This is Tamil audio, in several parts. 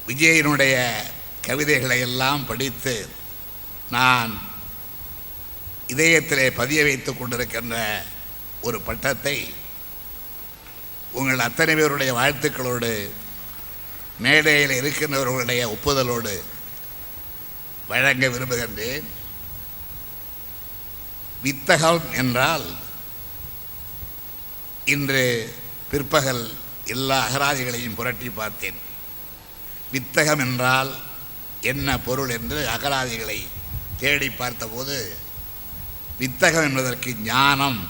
விஜயனுடைய கவிதைகளை எல்லாம் படித்து நான் இதயத்திலே பதிய வைத்துக் கொண்டிருக்கின்ற ஒரு பட்டத்தை உங்கள் அத்தனை பேருடைய வாழ்த்துக்களோடு மேடையில் இருக்கின்றவர்களுடைய ஒப்புதலோடு வழங்க விரும்புகின்றேன். வித்தகம் என்றால் இன்று பிற்பகல் எல்லா அகராதிகளையும் புரட்டி பார்த்தேன். வித்தகம் என்றால் என்ன பொருள் என்று அகராதிகளை தேடி பார்த்தபோது வித்தகம் என்பதற்கு ஞானம்,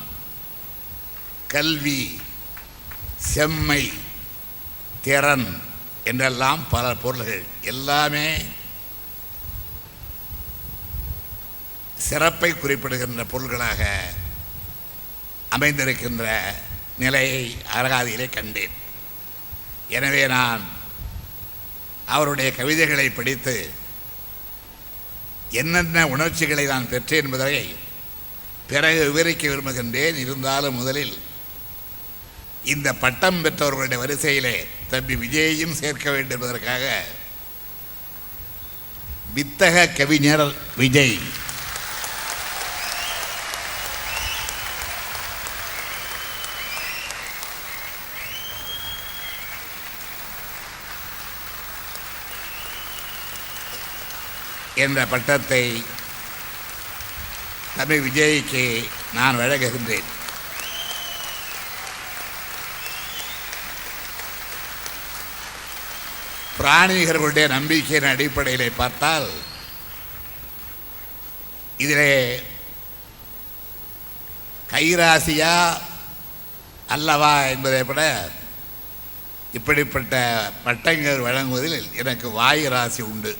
கல்வி, செம்மை, திறன் என்றெல்லாம் பல பொருள்கள் எல்லாமே சிறப்பை குறிப்பிடுகின்ற பொருள்களாக அமைந்திருக்கின்ற நிலையை அகராதியிலே கண்டேன். எனவே நான் அவருடைய கவிதைகளை படித்து என்னென்ன உணர்ச்சிகளை நான் பெற்றேன் என்பதை பிறகு விவரிக்க விரும்புகின்றேன். இருந்தாலும் முதலில் இந்த பட்டம் பெற்றவர்களுடைய வரிசையிலே தம்பி விஜயையும் சேர்க்க வேண்டும் என்பதற்காக வித்தக கவிஞர் விஜய் என்ற பட்டத்தை தம்பி விஜய்க்கு நான் வழங்குகின்றேன். பிராணிகர்களுடைய நம்பிக்கையின் அடிப்படையில் பார்த்தால் இதிலே கைராசியா அல்லவா என்பதை விட இப்படிப்பட்ட பட்டங்கள் வழங்குவதில் எனக்கு வாய் ராசி உண்டு.